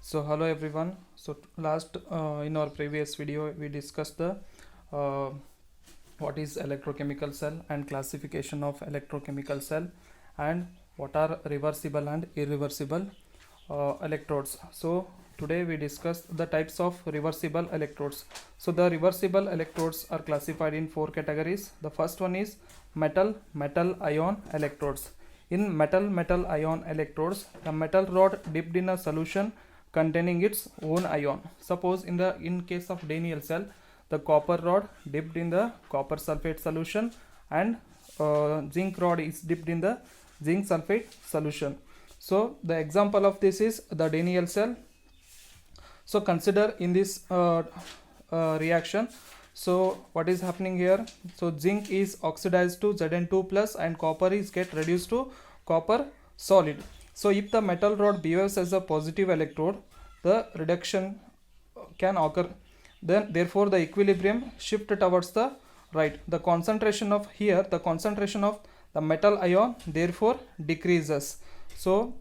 So hello everyone. So last in our previous video we discussed the uh, what is electrochemical cell and classification of electrochemical cell and what are reversible and irreversible electrodes. So today we discuss the types of reversible electrodes. So the reversible electrodes are classified in four categories. The first one is metal ion electrodes. In metal ion electrodes, the metal rod dipped in a solution containing its own ion. Suppose in case of Daniell cell, the copper rod dipped in the copper sulfate solution and zinc rod is dipped in the zinc sulfate solution. So the example of this is the Daniell cell. So consider in this reaction. So what is happening here? So zinc is oxidized to Zn2 plus and copper is get reduced to copper solid. So if the metal rod behaves as a positive electrode, the reduction can occur. Then therefore the equilibrium shift towards the right. The concentration of the metal ion therefore decreases. So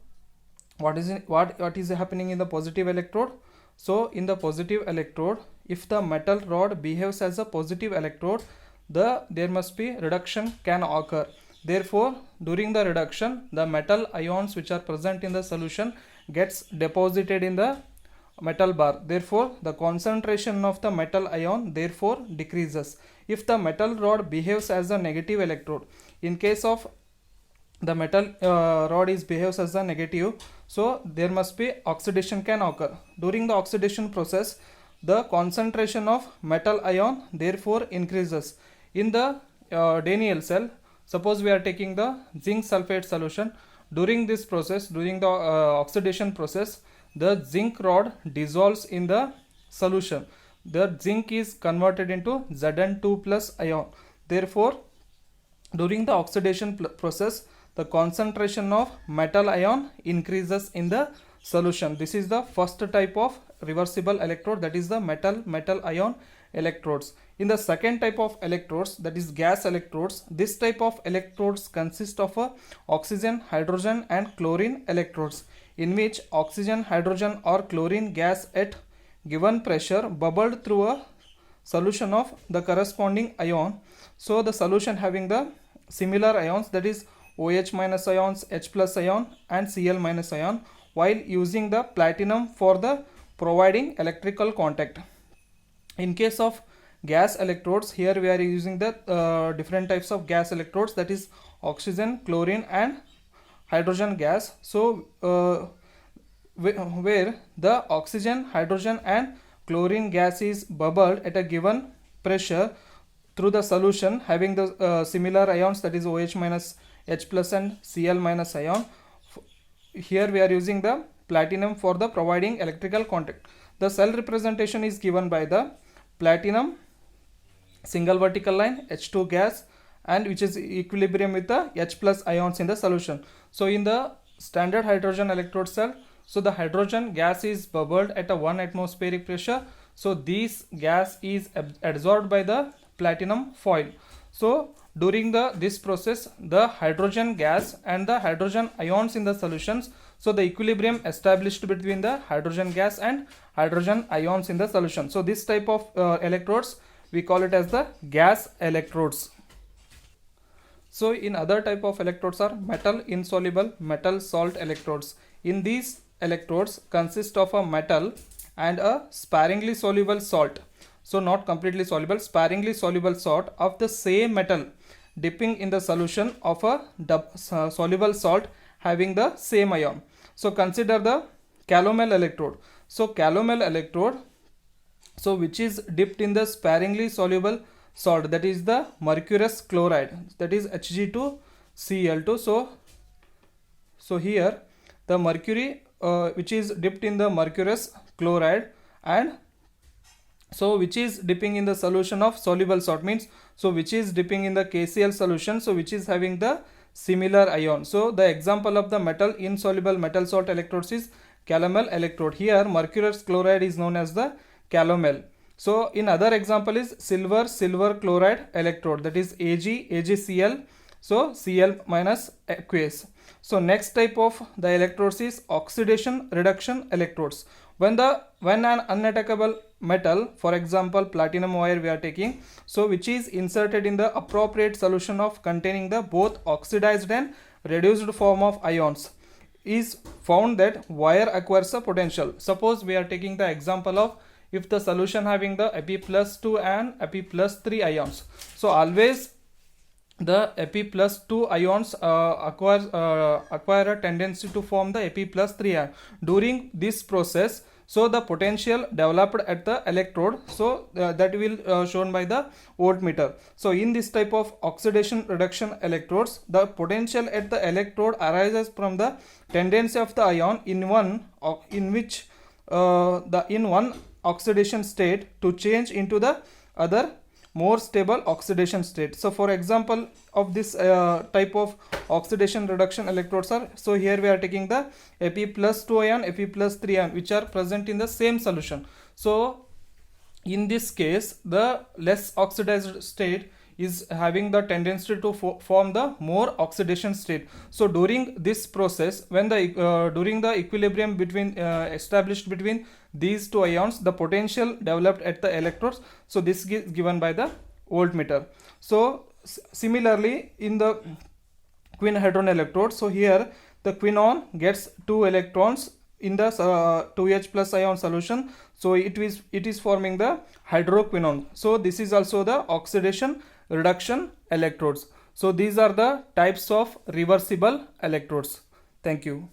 what is happening in the positive electrode? So in the positive electrode, if the metal rod behaves as a positive electrode, there must be reduction can occur. Therefore, during the reduction, the metal ions which are present in the solution gets deposited in the metal bar. Therefore, the concentration of the metal ion therefore decreases. If the metal rod behaves as a negative electrode, in case of the metal rod behaves as a negative, so there must be oxidation can occur. During the oxidation process, the concentration of metal ion therefore increases. In the Daniell cell, suppose we are taking the zinc sulfate solution. During this process, during the oxidation process, the zinc rod dissolves in the solution. The zinc is converted into Zn2 plus ion. Therefore, during the oxidation process, the concentration of metal ion increases in the solution. This is the first type of reversible electrode, that is the metal ion electrodes. In the second type of electrodes, that is gas electrodes, this type of electrodes consist of oxygen, hydrogen and chlorine electrodes, in which oxygen, hydrogen or chlorine gas at given pressure bubbled through a solution of the corresponding ion. So the solution having the similar ions, that is OH minus ions, H plus ion and Cl minus ion, while using the platinum for the providing electrical contact. In case of gas electrodes, here we are using the different types of gas electrodes, that is oxygen, chlorine and hydrogen gas. So where the oxygen, hydrogen and chlorine gas is bubbled at a given pressure through the solution having the similar ions, that is OH minus, H plus and Cl minus ion. Here we are using the platinum for the providing electrical contact. The cell representation is given by the platinum single vertical line, H2 gas, and which is equilibrium with the H plus ions in the solution. So in the standard hydrogen electrode cell, so the hydrogen gas is bubbled at a 1 atmospheric pressure. So this gas is absorbed by the platinum foil. So during this process, the hydrogen gas and the hydrogen ions in the solutions, so the equilibrium established between the hydrogen gas and hydrogen ions in the solution. So this type of electrodes, we call it as the gas electrodes. So in other type of electrodes are metal insoluble metal salt electrodes. In these electrodes consist of a metal and a sparingly soluble salt. So not completely soluble, sparingly soluble salt of the same metal dipping in the solution of a soluble salt having the same ion. So consider the calomel electrode. So calomel electrode, so which is dipped in the sparingly soluble salt, that is the mercurous chloride, that is Hg2Cl2. So here the mercury which is dipped in the mercurous chloride, and so which is dipping in the solution of soluble salt, means so which is dipping in the KCl solution, so which is having the similar ion. So the example of the metal insoluble metal salt electrodes is calomel electrode. Here mercurous chloride is known as the calomel. So in other example is silver chloride electrode, that is AgCl so Cl minus aqueous. So next type of the electrodes is oxidation reduction electrodes. When an unattackable metal, for example platinum wire we are taking, so which is inserted in the appropriate solution of containing the both oxidized and reduced form of ions, is found that wire acquires a potential. Suppose we are taking the example of if the solution having the Fe+2 and Fe+3 ions, so always the Fe+2 ions acquire a tendency to form the Fe+3 ion. During this process, so the potential developed at the electrode, so that will shown by the voltmeter. So in this type of oxidation reduction electrodes, the potential at the electrode arises from the tendency of the ion in one oxidation state to change into the other more stable oxidation state. So for example of this type of oxidation reduction electrodes are, so here we are taking the Fe+2 ion, Fe+3 ion, which are present in the same solution. So in this case the less oxidized state is having the tendency to form the more oxidation state. So during this process, when the during the equilibrium between established between these two ions, the potential developed at the electrodes, so this is given by the voltmeter. So similarly in the quinhydron electrode, so here the quinone gets 2 electrons in the 2H plus ion solution, so it is forming the hydroquinone. So this is also the oxidation reduction electrodes. So these are the types of reversible electrodes. Thank you.